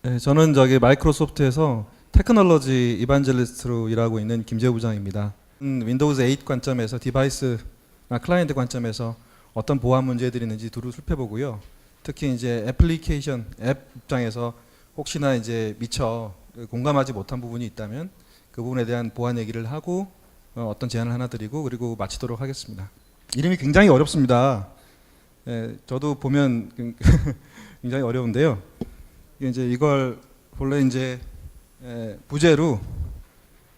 네, 저는 저기 마이크로소프트에서 테크놀로지 이반젤리스트로 일하고 있는 김재우 부장입니다. 윈도우즈 8 관점에서 디바이스나 클라이언트 관점에서 어떤 보안 문제들이 있는지 두루 살펴보고요. 특히 이제 애플리케이션 앱 입장에서 혹시나 이제 미처 공감하지 못한 부분이 있다면 그 부분에 대한 보안 얘기를 하고 어떤 제안을 하나 드리고 그리고 마치도록 하겠습니다. 이름이 굉장히 어렵습니다. 저도 보면 굉장히 어려운데요. 이제 이걸 본래 이제 부제로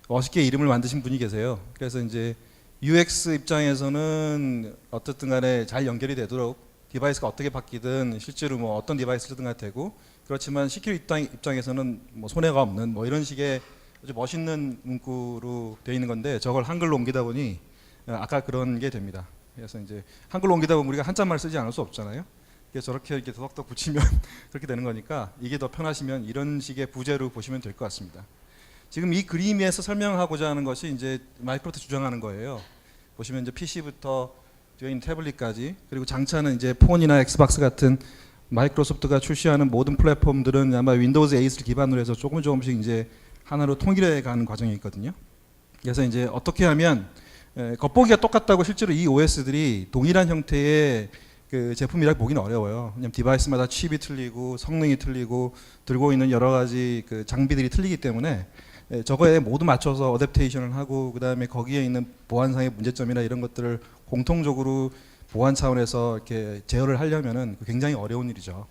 멋있게 이름을 만드신 분이 계세요. 그래서 이제 UX 입장에서는 어떻든 간에 잘 연결이 되도록 디바이스가 어떻게 바뀌든 실제로 뭐 어떤 디바이스든 가 되고, 그렇지만 시큐리티 입장에서는 뭐 손해가 없는 뭐 이런 식의 아주 멋있는 문구로 되어 있는 건데, 저걸 한글로 옮기다 보니 아까 그런 게 됩니다. 그래서 이제 한글로 옮기다 보면 우리가 한자말 쓰지 않을 수 없잖아요. 그래서 저렇게 이렇게 더덕덕 붙이면 그렇게 되는 거니까 이게 더 편하시면 이런 식의 부제로 보시면 될 것 같습니다. 지금 이 그림에서 설명하고자 하는 것이 이제 마이크로소프트 주장하는 거예요. 보시면 이제 PC부터 뒤에 있는 태블릿까지, 그리고 장차는 이제 폰이나 엑스박스 같은 마이크로소프트가 출시하는 모든 플랫폼들은 아마 윈도우즈 8을 기반으로 해서 조금씩 이제 하나로 통일해 가는 과정이 있거든요. 그래서 이제 어떻게 하면 겉보기가 똑같다고 실제로 이 OS들이 동일한 형태의 그 제품이라 보기는 어려워요. 왜냐면 디바이스마다 칩이 틀리고 성능이 틀리고 들고 있는 여러 가지 그 장비들이 틀리기 때문에 저거에 모두 맞춰서 어댑테이션을 하고, 그 다음에 거기에 있는 보안상의 문제점이나 이런 것들을 공통적으로 보안 차원에서 이렇게 제어를 하려면은 굉장히 어려운 일이죠.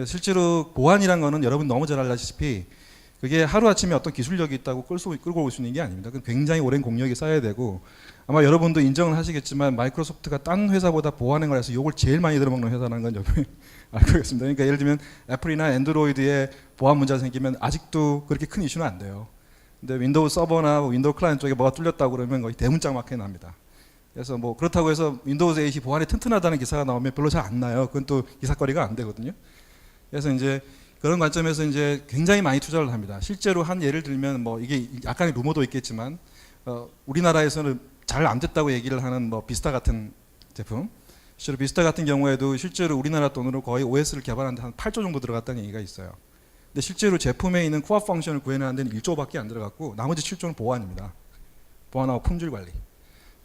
실제로 보안이란 거는 여러분 너무 잘 알다시피 그게 하루아침에 어떤 기술력이 있다고 끌고 올 수 있는 게 아닙니다. 그건 굉장히 오랜 공력이 쌓여야 되고, 아마 여러분도 인정을 하시겠지만 마이크로소프트가 딴 회사보다 보안에 관해서 욕을 제일 많이 들어먹는 회사라는 건 여러분이 알고 계십니다. 그러니까 예를 들면 애플이나 앤드로이드에 보안 문제가 생기면 아직도 그렇게 큰 이슈는 안 돼요. 근데 윈도우 서버나 윈도우 클라이언트 쪽에 뭐가 뚫렸다고 그러면 거의 대문짝 맞게 납니다. 그래서 뭐 그렇다고 해서 윈도우즈 8이 보안이 튼튼하다는 기사가 나오면 별로 잘 안 나요. 그건 또 기사거리가 안 되거든요. 그래서 이제 그런 관점에서 이제 굉장히 많이 투자를 합니다. 실제로 한 예를 들면 뭐 이게 약간의 루머도 있겠지만 우리나라에서는 잘 안 됐다고 얘기를 하는 뭐 비스타 같은 제품, 실제로 비스타 같은 경우에도 실제로 우리나라 돈으로 거의 OS를 개발하는데 한 8조 정도 들어갔다는 얘기가 있어요. 근데 실제로 제품에 있는 코어 펑션을 구해내는 데는 1조밖에 안 들어갔고 나머지 7조는 보안입니다. 보안하고 품질 관리.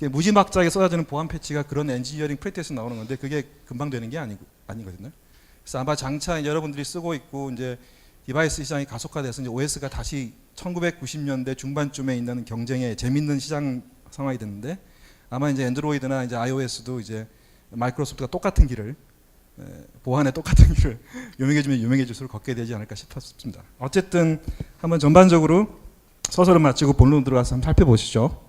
무지막지하게 쏟아지는 보안 패치가 그런 엔지니어링 프랙티스에서 나오는 건데 그게 금방 되는 게 아니거든요. 그래서 아마 장차 여러분들이 쓰고 있고 이제 디바이스 시장이 가속화돼서 이제 OS가 다시 1990년대 중반쯤에 있는 경쟁에 재밌는 시장 상황이 됐는데, 아마 이제 앤드로이드나 이제 iOS도 이제 마이크로소프트가 똑같은 길을 보안에 똑같은 길을 유명해지면 유명해질수록 걷게 되지 않을까 싶습니다. 어쨌든 한번 전반적으로 서술을 마치고 본론 들어가서 한번 살펴보시죠.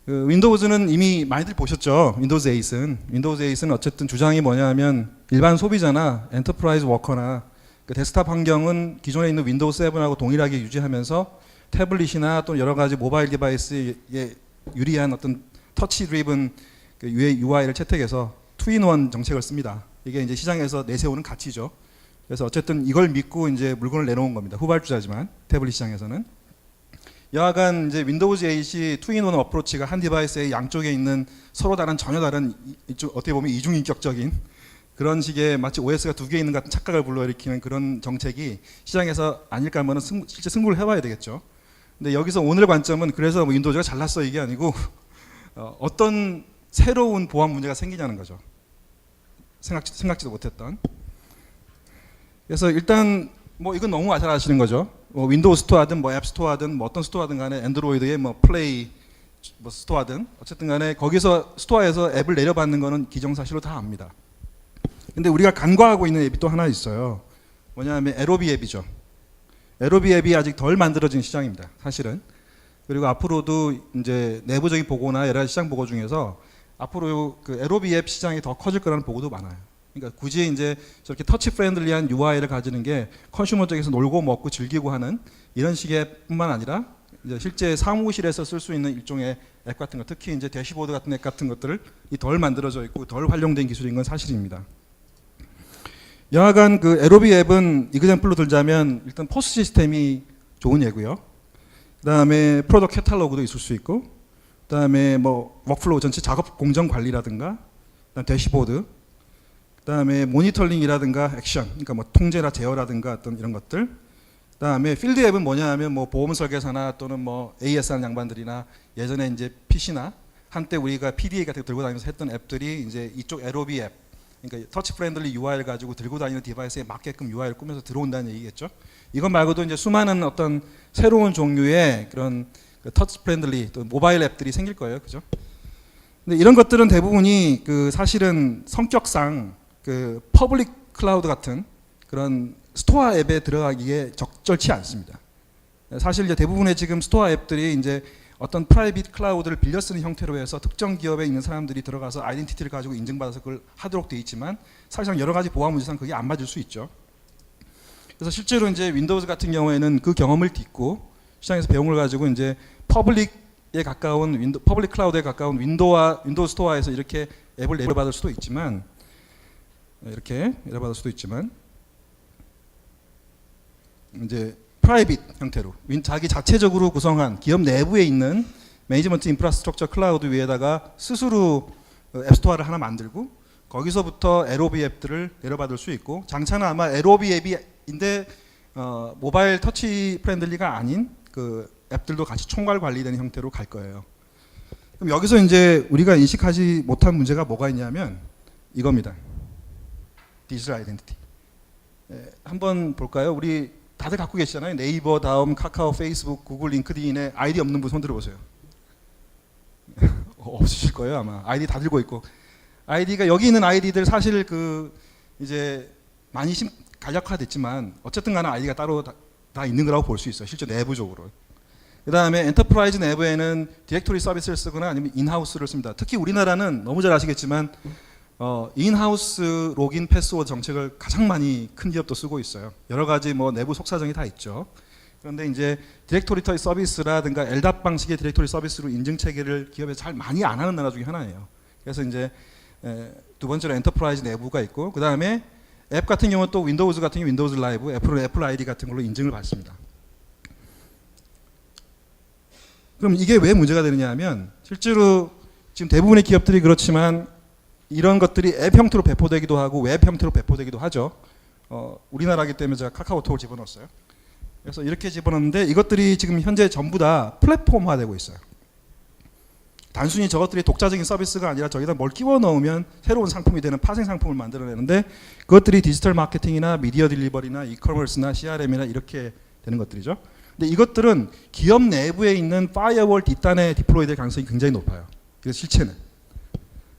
윈도우즈는 이미 많이들 보셨죠. 윈도우즈 8은 어쨌든 주장이 뭐냐면 일반 소비자나 엔터프라이즈 워커나 그 데스크탑 환경은 기존에 있는 윈도우 7하고 동일하게 유지하면서 태블릿이나 또 여러 가지 모바일 디바이스에 유리한 어떤 터치 드리븐 그 UI를 채택해서 투인원 정책을 씁니다. 이게 이제 시장에서 내세우는 가치죠. 그래서 어쨌든 이걸 믿고 이제 물건을 내놓은 겁니다. 후발주자지만 태블릿 시장에서는. 여하간 이제 윈도우즈 8이 투인원 어프로치가 한 디바이스의 양쪽에 있는 서로 다른 전혀 다른 어떻게 보면 이중인격적인 그런 식의 마치 OS가 두 개 있는 것 같은 착각을 불러일으키는 그런 정책이 시장에서 아닐까 하면 실제 승부를 해봐야 되겠죠. 근데 여기서 오늘 관점은 그래서 뭐 윈도우즈가 잘났어 이게 아니고 어떤 새로운 보안 문제가 생기냐는 거죠. 생각지도 못했던. 그래서 일단 뭐 이건 너무 잘 아시는 거죠. 뭐 윈도우 스토어든 뭐 앱 스토어든 뭐 어떤 스토어든 간에 앤드로이드의 뭐 플레이 뭐 스토어든 어쨌든 간에 거기서 스토어에서 앱을 내려받는 거는 기정사실로 다 압니다. 근데 우리가 간과하고 있는 앱이 또 하나 있어요. 뭐냐면 에로비 앱이죠. 에로비 앱이 아직 덜 만들어진 시장입니다. 사실은. 그리고 앞으로도 이제 내부적인 보고나 여러 가지 시장 보고 중에서 앞으로 그 에로비 앱 시장이 더 커질 거라는 보고도 많아요. 그러니까 굳이 이제 저렇게 터치 프렌들리한 UI를 가지는 게 컨슈머 쪽에서 놀고 먹고 즐기고 하는 이런 식의 뿐만 아니라 이제 실제 사무실에서 쓸 수 있는 일종의 앱 같은 것, 특히 이제 대시보드 같은 앱 같은 것들을 덜 만들어져 있고 덜 활용된 기술인 건 사실입니다. 여하간 그 에로비 앱은 이그젬플로 들자면 일단 포스 시스템이 좋은 예고요. 그 다음에 프로덕트 캐탈로그도 있을 수 있고, 그 다음에 뭐 워크플로우 전체 작업 공정 관리라든가, 그다음 대시보드, 그다음에 모니터링이라든가 액션, 그러니까 뭐 통제나 제어라든가 어떤 이런 것들. 그다음에 필드 앱은 뭐냐 하면 뭐 보험 설계사나 또는 뭐 AS 하는 양반들이나 예전에 이제 PC나 한때 우리가 PDA 같은 거 들고 다니면서 했던 앱들이 이제 이쪽 LOB 앱, 그러니까 터치 프렌들리 UI를 가지고 들고 다니는 디바이스에 맞게끔 UI를 꾸며서 들어온다는 얘기겠죠. 이것 말고도 이제 수많은 어떤 새로운 종류의 그런 그 터치 프렌들리 또 모바일 앱들이 생길 거예요, 그죠? 근데 이런 것들은 대부분이 그 사실은 성격상 그 퍼블릭 클라우드 같은 그런 스토어 앱에 들어가기에 적절치 않습니다. 사실 이제 대부분의 지금 스토어 앱들이 이제 어떤 프라이빗 클라우드를 빌려 쓰는 형태로 해서 특정 기업에 있는 사람들이 들어가서 아이덴티티를 가지고 인증받아서 그걸 하도록 돼 있지만 사실상 여러 가지 보안 문제상 그게 안 맞을 수 있죠. 그래서 실제로 이제 윈도우즈 같은 경우에는 그 경험을 딛고 시장에서 배운 걸 가지고 이제 퍼블릭에 가까운 퍼블릭 클라우드에 가까운 윈도우 스토어에서 이렇게 앱을 내려받을 수도 있지만 이제 프라이빗 형태로 자기 자체적으로 구성한 기업 내부에 있는 매니지먼트 인프라스트럭처 클라우드 위에다가 스스로 앱스토어를 하나 만들고 거기서부터 LOB 앱들을 내려받을 수 있고 장차는 아마 LOB 앱인데 모바일 터치 프렌들리가 아닌 그 앱들도 같이 총괄 관리되는 형태로 갈 거예요. 그럼 여기서 이제 우리가 인식하지 못한 문제가 뭐가 있냐면 이겁니다. 디지털 아이덴티티. 한번 볼까요? 우리 다들 갖고 계시잖아요. 네이버, 다음, 카카오, 페이스북, 구글, 링크드인에 아이디 없는 분 손 들어보세요. 없으실 거예요 아마. 아이디 다 들고 있고. 아이디가 여기 있는 아이디들 사실 그 이제 많이 간략화됐지만 어쨌든 간에 아이디가 따로 다 있는 거라고 볼 수 있어요. 실제 내부적으로. 그 다음에 엔터프라이즈 내부에는 디렉토리 서비스를 쓰거나 아니면 인하우스를 씁니다. 특히 우리나라는 너무 잘 아시겠지만 인하우스 로긴 패스워드 정책을 가장 많이 큰 기업도 쓰고 있어요. 여러 가지 뭐 내부 속사정이 다 있죠. 그런데 이제 디렉토리 서비스라든가 LDAP 방식의 디렉토리 서비스로 인증 체계를 기업에 잘 많이 안 하는 나라 중에 하나예요. 그래서 이제 두 번째로 엔터프라이즈 내부가 있고 그 다음에 앱 같은 경우는 또 윈도우즈 같은 경우 윈도우즈 라이브, 애플 아이디 같은 걸로 인증을 받습니다. 그럼 이게 왜 문제가 되느냐 하면 실제로 지금 대부분의 기업들이 그렇지만 이런 것들이 앱 형태로 배포되기도 하고 웹 형태로 배포되기도 하죠. 우리나라이기 때문에 제가 카카오톡을 집어넣었어요. 그래서 이렇게 집어넣는데 이것들이 지금 현재 전부 다 플랫폼화되고 있어요. 단순히 저것들이 독자적인 서비스가 아니라 저기다 뭘 끼워 넣으면 새로운 상품이 되는 파생 상품을 만들어내는데 그것들이 디지털 마케팅이나 미디어 딜리버리나 이커머스나 CRM이나 이렇게 되는 것들이죠. 근데 이것들은 기업 내부에 있는 파이어월 뒷단에 디플로이 될 가능성이 굉장히 높아요. 그래서 실체는.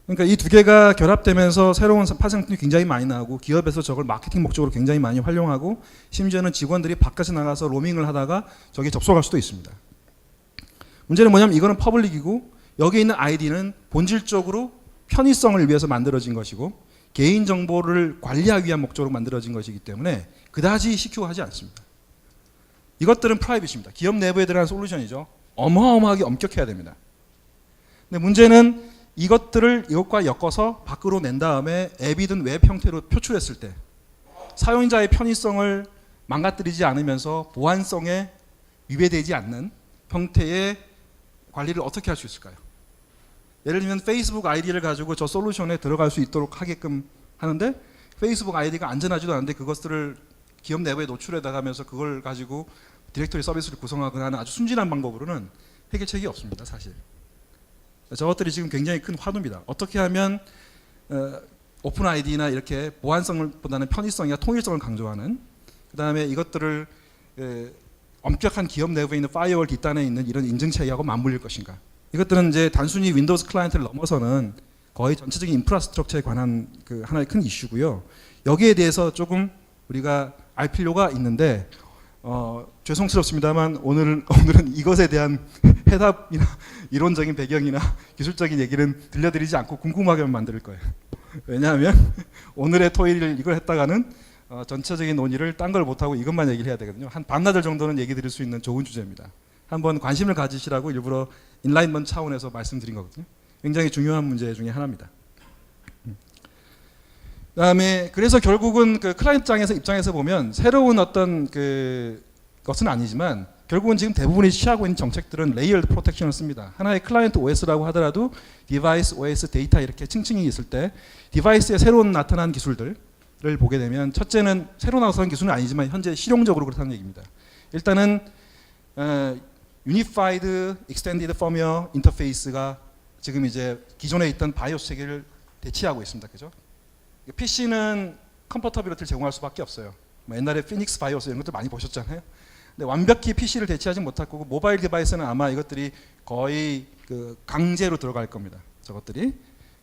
그러니까 이 두 개가 결합되면서 새로운 파생품이 굉장히 많이 나오고 기업에서 저걸 마케팅 목적으로 굉장히 많이 활용하고 심지어는 직원들이 바깥에 나가서 로밍을 하다가 저기에 접속할 수도 있습니다. 문제는 뭐냐면 이거는 퍼블릭이고 여기에 있는 아이디는 본질적으로 편의성을 위해서 만들어진 것이고 개인정보를 관리하기 위한 목적으로 만들어진 것이기 때문에 그다지 시큐하지 않습니다. 이것들은 프라이빗입니다. 기업 내부에 들어간 솔루션이죠. 어마어마하게 엄격해야 됩니다. 근데 문제는 이것과 엮어서 밖으로 낸 다음에 앱이든 웹 형태로 표출했을 때 사용자의 편의성을 망가뜨리지 않으면서 보안성에 위배되지 않는 형태의 관리를 어떻게 할 수 있을까요? 예를 들면 페이스북 아이디를 가지고 저 솔루션에 들어갈 수 있도록 하게끔 하는데 페이스북 아이디가 안전하지도 않은데 그것들을 기업 내부에 노출해 나가면서 그걸 가지고 디렉토리 서비스를 구성하거나 하는 아주 순진한 방법으로는 해결책이 없습니다. 사실. 저것들이 지금 굉장히 큰 화두입니다. 어떻게 하면 오픈 아이디나 이렇게 보안성보다는 편의성이나 통일성을 강조하는 그 다음에 이것들을 엄격한 기업 내부에 있는 파이어월 뒷단에 있는 이런 인증 체계하고 맞물릴 것인가. 이것들은 이제 단순히 윈도우즈 클라이언트를 넘어서는 거의 전체적인 인프라스트럭처에 관한 그 하나의 큰 이슈고요. 여기에 대해서 조금 우리가 알 필요가 있는데 죄송스럽습니다만 오늘은 이것에 대한 해답이나 이론적인 배경이나 기술적인 얘기는 들려드리지 않고 궁금하게만 만들 거예요. 왜냐하면 오늘의 토요일 이걸 했다가는 전체적인 논의를 딴 걸 못하고 이것만 얘기를 해야 되거든요. 한 반나절 정도는 얘기 드릴 수 있는 좋은 주제입니다. 한번 관심을 가지시라고 일부러 인라인먼트 차원에서 말씀드린 거거든요. 굉장히 중요한 문제 중에 하나입니다. 그다음에 그래서 결국은 그 클라이언트 입장에서 보면 새로운 어떤 그 것은 아니지만 결국은 지금 대부분이 취하고 있는 정책들은 레이어드 프로텍션을 씁니다. 하나의 클라이언트 OS라고 하더라도 디바이스, OS, 데이터 이렇게 층층이 있을 때 디바이스에 새로 나타난 기술들을 보게 되면 첫째는 새로 나타난 기술은 아니지만 현재 실용적으로 그렇다는 얘기입니다. 일단은 유니파이드 익스텐디드 퍼미어 인터페이스가 지금 이제 기존에 있던 바이오스 체계를 대체하고 있습니다. 그죠? PC는 컴포터빌리티를 제공할 수밖에 없어요. 뭐 옛날에 피닉스 바이오스 이런 것들 많이 보셨잖아요. 근데 완벽히 PC를 대체하지 못할 거고 모바일 디바이스는 아마 이것들이 거의 그 강제로 들어갈 겁니다. 저것들이.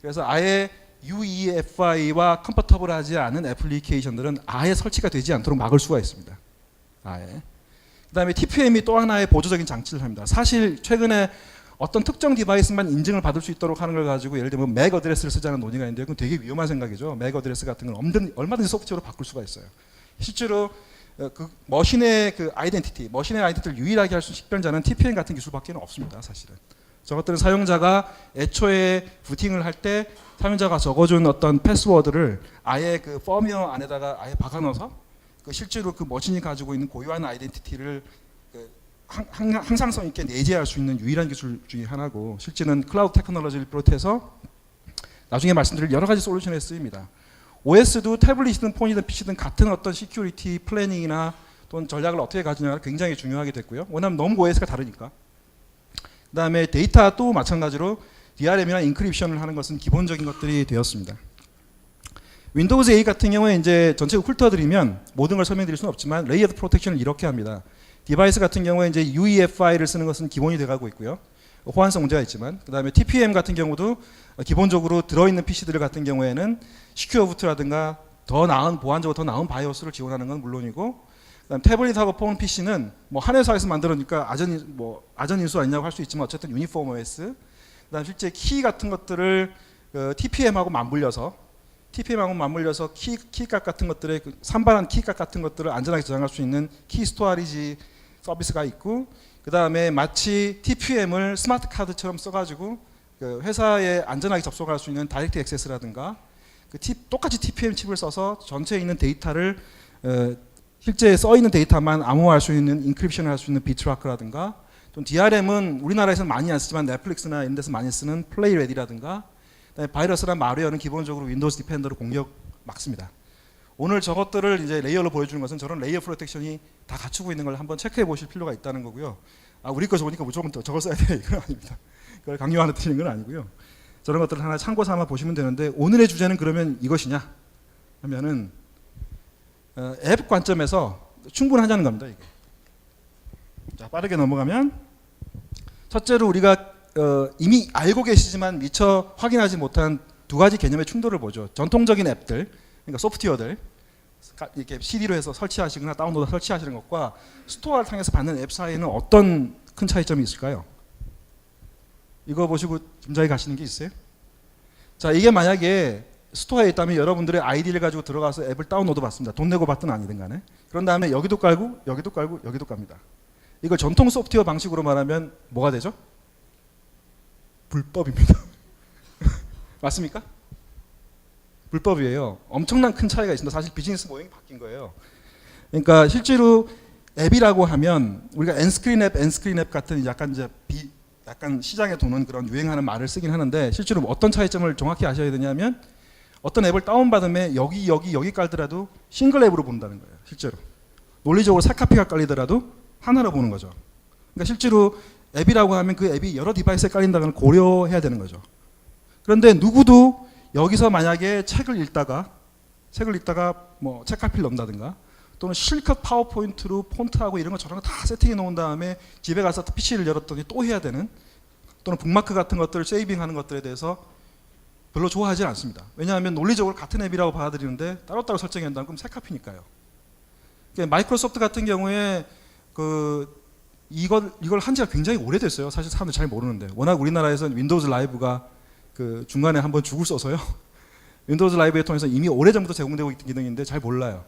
그래서 아예 UEFI와 컴퍼터블하지 않은 애플리케이션들은 아예 설치가 되지 않도록 막을 수가 있습니다. 아예. 그다음에 TPM이 또 하나의 보조적인 장치를 합니다. 사실 최근에 어떤 특정 디바이스만 인증을 받을 수 있도록 하는 걸 가지고 예를 들면 맥 어드레스를 쓰자는 논의가 있는데 그건 되게 위험한 생각이죠. 맥 어드레스 같은 건 얼마든지 소프트웨어로 바꿀 수가 있어요. 실제로 그 머신의 그 아이덴티티, 머신의 아이덴티티를 유일하게 할 수 있는 식별자는 TPM 같은 기술밖에 없습니다. 사실은. 저것들은 사용자가 애초에 부팅을 할 때 사용자가 적어준 어떤 패스워드를 아예 그 퍼미어 안에다가 아예 박아넣어서 그 실제로 그 머신이 가지고 있는 고유한 아이덴티티를 항상성 있게 내재할 수 있는 유일한 기술 중에 하나고 실제는 클라우드 테크놀로지를 비롯해서 나중에 말씀드릴 여러 가지 솔루션에 쓰입니다. OS도 태블릿이든 폰이든 PC든 같은 어떤 시큐리티 플래닝이나 또는 전략을 어떻게 가지냐가 굉장히 중요하게 됐고요. 왜냐하면 너무 OS가 다르니까. 그 다음에 데이터도 마찬가지로 DRM이나 인크립션을 하는 것은 기본적인 것들이 되었습니다. 윈도우즈 8 같은 경우에 이제 전체를 훑어드리면 모든 걸 설명드릴 수는 없지만 레이어드 프로텍션을 이렇게 합니다. 디바이스 같은 경우에 이제 UEFI를 쓰는 것은 기본이 돼가고 있고요. 호환성 문제가 있지만 그 다음에 TPM 같은 경우도 기본적으로 들어있는 PC들 같은 경우에는 시큐어 부트라든가 더 나은 보안적으로 더 나은 바이오스를 지원하는 건 물론이고 그다음 태블릿하고 폰 PC는 뭐 한 회사에서 만들었으니까 아전 인수 아니냐고 할 수 있지만 어쨌든 유니폼 OS 그다음 실제 키 같은 것들을 TPM하고 맞물려서 키값 같은 것들의 그 산발한 키값 같은 것들을 안전하게 저장할 수 있는 키 스토리지 서비스가 있고 그 다음에 마치 TPM을 스마트 카드처럼 써가지고 그 회사에 안전하게 접속할 수 있는 다이렉트 액세스라든가 똑같이 TPM 칩을 써서 전체에 있는 데이터를 실제 써 있는 데이터만 암호화할 수 있는 인크립션을 할 수 있는 비트라크라든가 또 DRM은 우리나라에서는 많이 안 쓰지만 넷플릭스나 이런 데서 많이 쓰는 플레이레디라든가 바이러스나 마리어는 기본적으로 윈도우즈 디펜더로 공격 막습니다. 오늘 저것들을 이제 레이어로 보여주는 것은 저런 레이어 프로텍션이 다 갖추고 있는 걸 한번 체크해 보실 필요가 있다는 거고요. 우리 거 좋으니까 무조건 저걸 써야 돼 이건 아닙니다. 그걸 강요하는 드리는 건 아니고요. 저런 것들을 하나 참고 삼아 보시면 되는데 오늘의 주제는 그러면 이것이냐 하면은 앱 관점에서 충분하냐는 겁니다. 이게. 자, 빠르게 넘어가면 첫째로 우리가 이미 알고 계시지만 미처 확인하지 못한 두 가지 개념의 충돌을 보죠. 전통적인 앱들, 그러니까 소프트웨어들 이렇게 CD로 해서 설치하시거나 다운로드 설치하시는 것과 스토어를 통해서 받는 앱 사이에는 어떤 큰 차이점이 있을까요? 이거 보시고 짐작이 가시는 게 있어요? 자, 이게 만약에 스토어에 있다면 여러분들의 아이디를 가지고 들어가서 앱을 다운로드 받습니다. 돈 내고 받든 아니든 간에. 그런 다음에 여기도 깔고 여기도 깔고 여기도 갑니다. 이걸 전통 소프트웨어 방식으로 말하면 뭐가 되죠? 불법입니다. 맞습니까? 불법이에요. 엄청난 큰 차이가 있습니다. 사실 비즈니스 모형이 바뀐 거예요. 그러니까 실제로 앱이라고 하면 우리가 엔스크린 앱 같은 약간 시장에 도는 그런 유행하는 말을 쓰긴 하는데 실제로 어떤 차이점을 정확히 아셔야 되냐면 어떤 앱을 다운받으면 여기 깔더라도 싱글 앱으로 본다는 거예요. 실제로. 논리적으로 3카피가 깔리더라도 하나로 보는 거죠. 그러니까 실제로 앱이라고 하면 그 앱이 여러 디바이스에 깔린다는 걸 고려해야 되는 거죠. 그런데 누구도 여기서 만약에 책을 읽다가 뭐 책카피를 넣는다든가 또는 실컷 파워포인트로 폰트하고 이런 거 저런 거 다 세팅해 놓은 다음에 집에 가서 PC를 열었더니 또 해야 되는 또는 북마크 같은 것들을 세이빙하는 것들에 대해서 별로 좋아하지 않습니다. 왜냐하면 논리적으로 같은 앱이라고 받아들이는데 따로따로 설정해 한다면 그럼 새 카피니까요. 그러니까 마이크로소프트 같은 경우에 이걸 한 지가 굉장히 오래됐어요. 사실 사람들 잘 모르는데 워낙 우리나라에서는 윈도우즈 라이브가 그 중간에 한번 죽을 써서요. 윈도우즈 라이브에 통해서 이미 오래전부터 제공되고 있는 기능인데 잘 몰라요.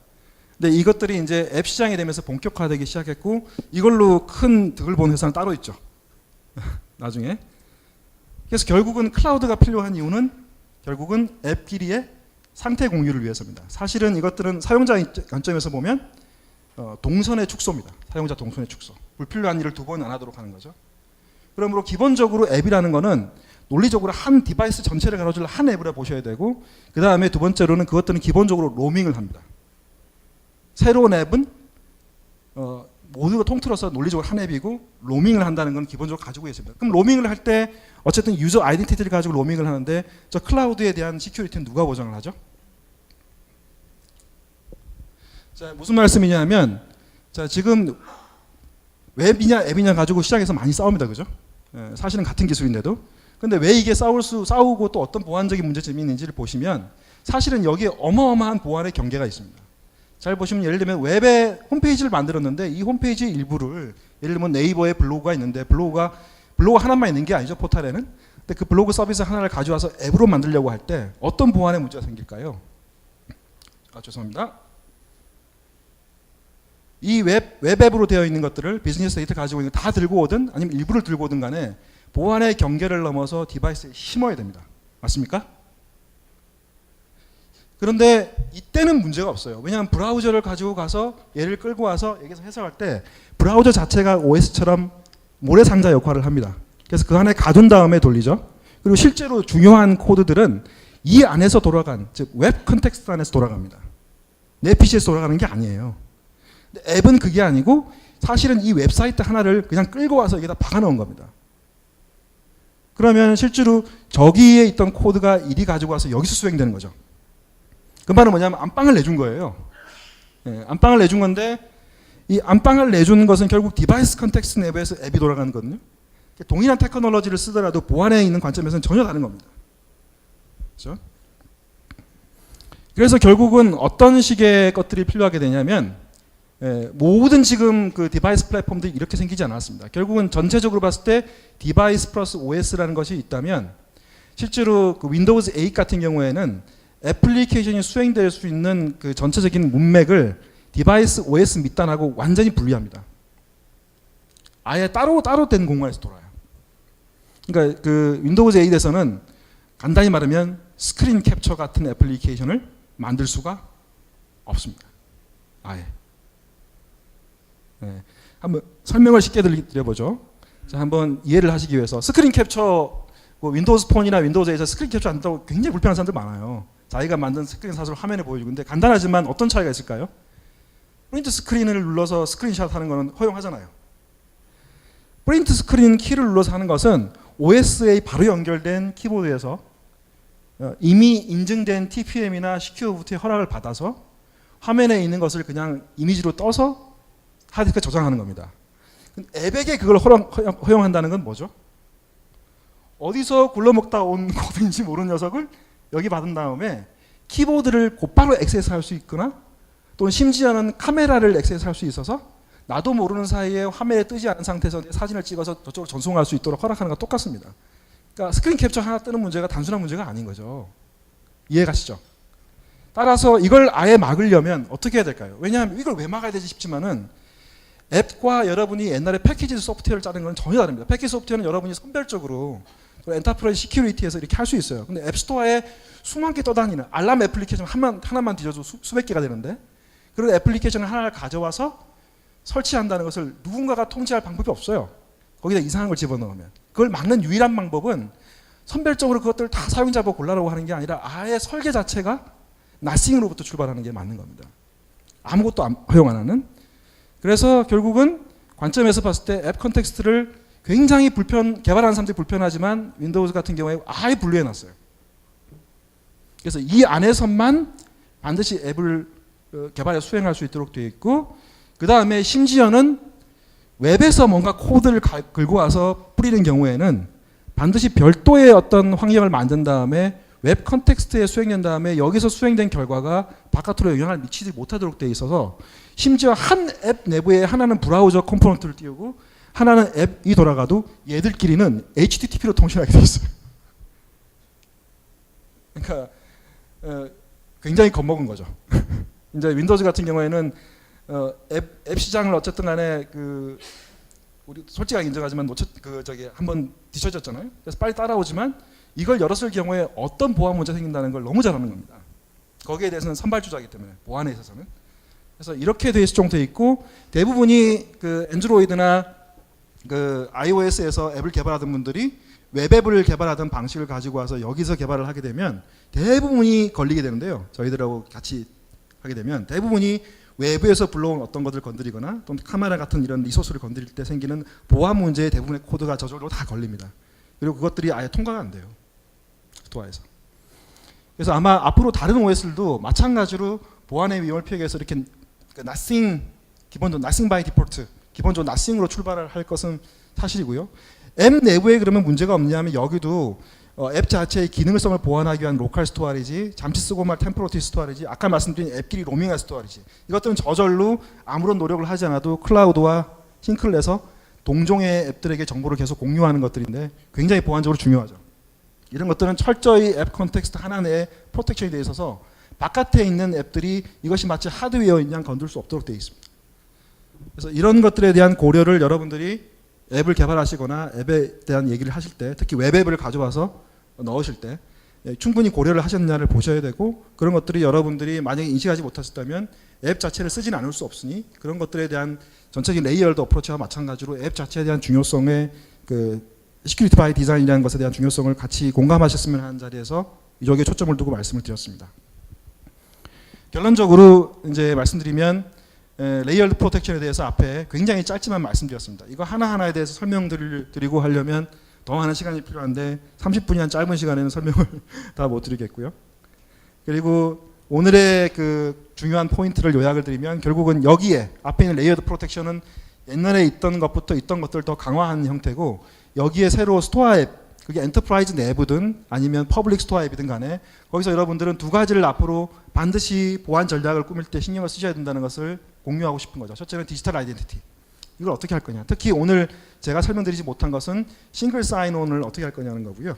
근데 이것들이 이제 앱 시장이 되면서 본격화되기 시작했고 이걸로 큰 득을 본 회사는 따로 있죠. 나중에. 그래서 결국은 클라우드가 필요한 이유는 결국은 앱끼리의 상태 공유를 위해서입니다. 사실은 이것들은 사용자 관점에서 보면 동선의 축소입니다. 사용자 동선의 축소. 불필요한 일을 두 번 안 하도록 하는 거죠. 그러므로 기본적으로 앱이라는 거는 논리적으로 한 디바이스 전체를 가로질 한 앱으로 보셔야 되고, 그 다음에 두 번째로는 그것들은 기본적으로 로밍을 합니다. 새로운 앱은 모두가 통틀어서 논리적으로 한 앱이고, 로밍을 한다는 건 기본적으로 가지고 있습니다. 그럼 로밍을 할 때 어쨌든 유저 아이덴티티를 가지고 로밍을 하는데, 저 클라우드에 대한 시큐리티는 누가 보장을 하죠? 자, 무슨 말씀이냐면, 자, 지금 웹이냐 앱이냐 가지고 시장에서 많이 싸웁니다. 그죠? 사실은 같은 기술인데도. 근데 왜 이게 싸우고 또 어떤 보안적인 문제점이 있는지를 보시면, 사실은 여기에 어마어마한 보안의 경계가 있습니다. 잘 보시면 예를 들면 웹에 홈페이지를 만들었는데, 이 홈페이지 일부를 예를 들면 네이버에 블로그가 있는데, 블로그 하나만 있는 게 아니죠, 포탈에는. 근데 그 블로그 서비스 하나를 가져와서 앱으로 만들려고 할 때 어떤 보안의 문제가 생길까요? 죄송합니다. 이 웹앱으로 되어 있는 것들을 비즈니스 데이터 가지고 있는 거 다 들고 오든 아니면 일부를 들고 오든 간에 보안의 경계를 넘어서 디바이스에 심어야 됩니다. 맞습니까? 그런데 이때는 문제가 없어요. 왜냐하면 브라우저를 가지고 가서 얘를 끌고 와서 여기서 해석할 때 브라우저 자체가 OS처럼 모래상자 역할을 합니다. 그래서 그 안에 가둔 다음에 돌리죠. 그리고 실제로 중요한 코드들은 이 안에서 돌아간, 즉 웹 컨텍스트 안에서 돌아갑니다. 내 PC에서 돌아가는 게 아니에요. 근데 앱은 그게 아니고 사실은 이 웹사이트 하나를 그냥 끌고 와서 여기다 박아놓은 겁니다. 그러면 실제로 저기에 있던 코드가 이리 가지고 와서 여기서 수행되는 거죠. 그 말은 뭐냐면 안방을 내준 거예요. 안방을 내준 건데, 이 안방을 내주는 것은 결국 디바이스 컨텍스트 내부에서 앱이 돌아가는 거거든요. 동일한 테크놀로지를 쓰더라도 보안에 있는 관점에서는 전혀 다른 겁니다. 그렇죠? 그래서 결국은 어떤 식의 것들이 필요하게 되냐면, 모든 지금 그 디바이스 플랫폼들이 이렇게 생기지 않았습니다. 결국은 전체적으로 봤을 때 디바이스 플러스 OS라는 것이 있다면, 실제로 그 윈도우즈 8 같은 경우에는 애플리케이션이 수행될 수 있는 그 전체적인 문맥을 디바이스 OS 밑단하고 완전히 분리합니다. 아예 따로 된 공간에서 돌아요. 그러니까 그 윈도우즈 8에서는 간단히 말하면 스크린 캡처 같은 애플리케이션을 만들 수가 없습니다. 아예. 한번 설명을 쉽게 드려보죠. 자, 한번 이해를 하시기 위해서 스크린 캡처, 윈도우즈 폰이나 윈도우즈에서 스크린 캡처 안 한다고 굉장히 불편한 사람들 많아요. 자기가 만든 스크린샷을 화면에 보여주고. 근데 간단하지만 어떤 차이가 있을까요? 프린트 스크린을 눌러서 스크린샷 하는 것은 허용하잖아요. 프린트 스크린 키를 눌러서 하는 것은 OS에 바로 연결된 키보드에서 이미 인증된 TPM이나 시큐어 부트의 허락을 받아서 화면에 있는 것을 그냥 이미지로 떠서 하드디스크에 저장하는 겁니다. 앱에게 그걸 허용한다는 건 뭐죠? 어디서 굴러먹다 온 코드인지 모르는 녀석을 여기 받은 다음에 키보드를 곧바로 액세스할 수 있거나, 또는 심지어는 카메라를 액세스할 수 있어서 나도 모르는 사이에 화면에 뜨지 않은 상태에서 사진을 찍어서 저쪽으로 전송할 수 있도록 허락하는 건 똑같습니다. 그러니까 스크린 캡처 하나 뜨는 문제가 단순한 문제가 아닌 거죠. 이해가시죠? 따라서 이걸 아예 막으려면 어떻게 해야 될까요? 왜냐하면 이걸 왜 막아야 되지 싶지만은, 앱과 여러분이 옛날에 패키지 소프트웨어를 짜는 건 전혀 다릅니다. 패키지 소프트웨어는 여러분이 선별적으로 엔터프라이즈 시큐리티에서 이렇게 할 수 있어요. 근데 앱스토어에 수만 개 떠다니는 알람 애플리케이션 하나만 뒤져도 수백 개가 되는데, 그런 애플리케이션을 하나를 가져와서 설치한다는 것을 누군가가 통제할 방법이 없어요. 거기다 이상한 걸 집어넣으면. 그걸 막는 유일한 방법은 선별적으로 그것들을 다 사용자 보고 골라라고 하는 게 아니라 아예 설계 자체가 nothing으로부터 출발하는 게 맞는 겁니다. 아무것도 허용 안 하는. 그래서 결국은 관점에서 봤을 때 앱 컨텍스트를 굉장히 개발하는 사람들이 불편하지만 윈도우즈 같은 경우에 아예 분리해놨어요. 그래서 이 안에서만 반드시 앱을 개발해서 수행할 수 있도록 되어 있고, 그 다음에 심지어는 웹에서 뭔가 코드를 긁고 와서 뿌리는 경우에는 반드시 별도의 어떤 환경을 만든 다음에 웹 컨텍스트에 수행된 다음에 여기서 수행된 결과가 바깥으로 영향을 미치지 못하도록 되어 있어서, 심지어 한 앱 내부에 하나는 브라우저 컴포넌트를 띄우고 하나는 앱이 돌아가도 얘들끼리는 HTTP로 통신하게 되어 있어요. 그러니까 굉장히 겁먹은 거죠. 이제 윈도우즈 같은 경우에는 앱 시장을 어쨌든 간에 우리 솔직하게 인정하지만 한번 뒤처졌잖아요. 그래서 빨리 따라오지만 이걸 열었을 경우에 어떤 보안 문제 생긴다는 걸 너무 잘 아는 겁니다. 거기에 대해서는 선발주자이기 때문에, 보안에 있어서는. 그래서 이렇게 수정돼 있고 대부분이 그 엔드로이드나 그 iOS에서 앱을 개발하던 분들이 웹앱을 개발하던 방식을 가지고 와서 여기서 개발을 하게 되면 대부분이 걸리게 되는데요. 저희들하고 같이 하게 되면 대부분이 외부에서 불러온 어떤 것들을 건드리거나 또는 카메라 같은 이런 리소스를 건드릴 때 생기는 보안 문제의 대부분의 코드가 저절로 다 걸립니다. 그리고 그것들이 아예 통과가 안 돼요. 스토어에서. 그래서 아마 앞으로 다른 OS들도 마찬가지로 보안의 위험을 피하기 위해서 이렇게 nothing, 기본적으로 nothing by default, 기본적으로 nothing으로 출발을 할 것은 사실이고요. 앱 내부에 그러면 문제가 없냐면 여기도 앱 자체의 기능성을 보완하기 위한 로컬 스토어리지, 잠시 쓰고 말 템포러티 스토어리지, 아까 말씀드린 앱끼리 로밍한 스토어리지, 이것들은 저절로 아무런 노력을 하지 않아도 클라우드와 싱크를 내서 동종의 앱들에게 정보를 계속 공유하는 것들인데 굉장히 보안적으로 중요하죠. 이런 것들은 철저히 앱 컨텍스트 하나 내에 프로텍션이 되어 있어서 바깥에 있는 앱들이 이것이 마치 하드웨어인 양 건들 수 없도록 되어 있습니다. 그래서 이런 것들에 대한 고려를 여러분들이 앱을 개발하시거나 앱에 대한 얘기를 하실 때, 특히 웹앱을 가져와서 넣으실 때 충분히 고려를 하셨냐를 보셔야 되고, 그런 것들이 여러분들이 만약에 인식하지 못하셨다면 앱 자체를 쓰지는 않을 수 없으니 그런 것들에 대한 전체적인 레이어드 어프로치와 마찬가지로 앱 자체에 대한 중요성의 그 시큐리티 바이 디자인이라는 것에 대한 중요성을 같이 공감하셨으면 하는 자리에서 이쪽에 초점을 두고 말씀을 드렸습니다. 결론적으로 이제 말씀드리면 레이어드 프로텍션에 대해서 앞에 굉장히 짧지만 말씀드렸습니다. 이거 하나하나에 대해서 설명드리고 하려면 더 많은 시간이 필요한데 30분이 한 짧은 시간에는 설명을 다 못 드리겠고요. 그리고 오늘의 그 중요한 포인트를 요약을 드리면 결국은 여기에 앞에 있는 레이어드 프로텍션은 옛날에 있던 것부터 있던 것들을 더 강화한 형태고, 여기에 새로 스토어 앱, 그게 엔터프라이즈 내부든 아니면 퍼블릭 스토어 앱이든 간에 거기서 여러분들은 두 가지를 앞으로 반드시 보안 전략을 꾸밀 때 신경을 쓰셔야 된다는 것을 공유하고 싶은 거죠. 첫째는 디지털 아이덴티티. 이걸 어떻게 할 거냐. 특히 오늘 제가 설명드리지 못한 것은 싱글 사인온을 어떻게 할 거냐는 거고요.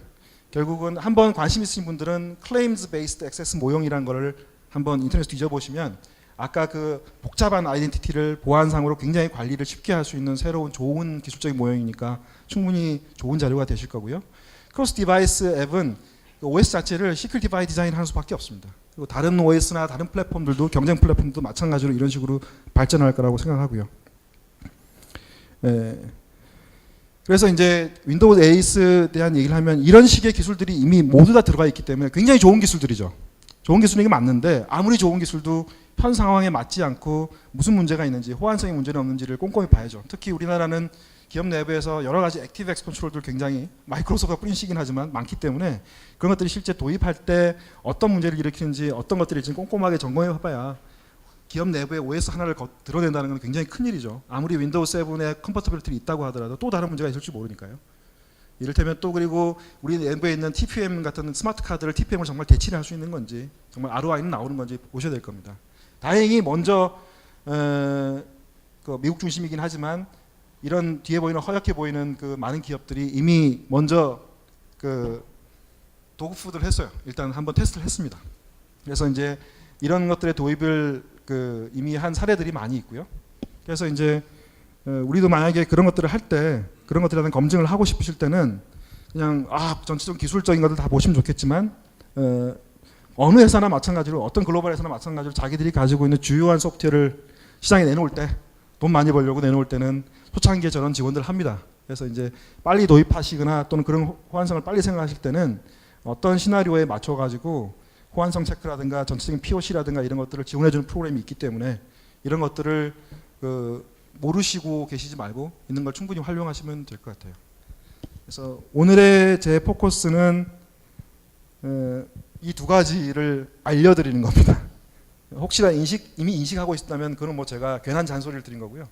결국은 한번 관심 있으신 분들은 Claims Based Access 모형이라는 거를 한번 인터넷에 뒤져보시면 아까 그 복잡한 아이덴티티를 보안상으로 굉장히 관리를 쉽게 할 수 있는 새로운 좋은 기술적인 모형이니까 충분히 좋은 자료가 되실 거고요. 크로스 디바이스 앱은 OS 자체를 시큐리티 바이 디자인 하는 수밖에 없습니다. 그리고 다른 OS나 다른 플랫폼들도 경쟁 플랫폼도 마찬가지로 이런 식으로 발전할 거라고 생각하고요. 그래서 이제 윈도우 에이스에 대한 얘기를 하면 이런 식의 기술들이 이미 모두 다 들어가 있기 때문에 굉장히 좋은 기술들이죠. 좋은 기술인 게 맞는데 아무리 좋은 기술도 현 상황에 맞지 않고 무슨 문제가 있는지, 호환성의 문제는 없는지를 꼼꼼히 봐야죠. 특히 우리나라는 기업 내부에서 여러 가지 액티브 엑스 컨트롤들 굉장히 마이크로소프트가 뿌리시긴 하지만 많기 때문에 그런 것들이 실제 도입할 때 어떤 문제를 일으키는지, 어떤 것들이 지금 꼼꼼하게 점검해 봐야 기업 내부에 OS 하나를 드러낸다는 건 굉장히 큰일이죠. 아무리 윈도우 7에 컴퍼터빌리티가 있다고 하더라도 또 다른 문제가 있을지 모르니까요. 이를테면 또 그리고 우리 내부에 있는 TPM 같은 스마트 카드를 TPM을 정말 대치를 할 수 있는 건지, 정말 ROI는 나오는 건지 보셔야 될 겁니다. 다행히 먼저 그 미국 중심이긴 하지만 이런 뒤에 보이는 허옇게 보이는 그 많은 기업들이 이미 먼저 그 도그푸드를 했어요. 일단 한번 테스트를 했습니다. 그래서 이제 이런 것들의 도입을 그 이미 한 사례들이 많이 있고요. 그래서 이제 우리도 만약에 그런 것들을 할 때, 그런 것들에 대한 검증을 하고 싶으실 때는 그냥 전체적인 기술적인 것들 다 보시면 좋겠지만 어느 회사나 마찬가지로, 어떤 글로벌 회사나 마찬가지로 자기들이 가지고 있는 주요한 소프트웨어를 시장에 내놓을 때, 돈 많이 벌려고 내놓을 때는 초창기에 저런 지원들을 합니다. 그래서 이제 빨리 도입하시거나 또는 그런 호환성을 빨리 생각하실 때는 어떤 시나리오에 맞춰 가지고 호환성 체크라든가 전체적인 POC라든가 이런 것들을 지원해주는 프로그램이 있기 때문에 이런 것들을 모르시고 계시지 말고 있는 걸 충분히 활용하시면 될 것 같아요. 그래서 오늘의 제 포커스는 이 두 가지를 알려드리는 겁니다. 혹시나 이미 인식하고 있다면 그건 뭐 제가 괜한 잔소리를 드린 거고요.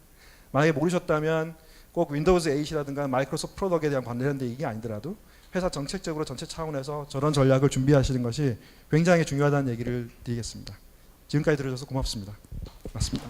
만약에 모르셨다면 꼭 윈도우즈 8이라든가 마이크로소프트 프로덕에 대한 관련된 얘기가 아니더라도 회사 정책적으로 전체 차원에서 저런 전략을 준비하시는 것이 굉장히 중요하다는 얘기를 드리겠습니다. 지금까지 들어주셔서 고맙습니다. 맞습니다.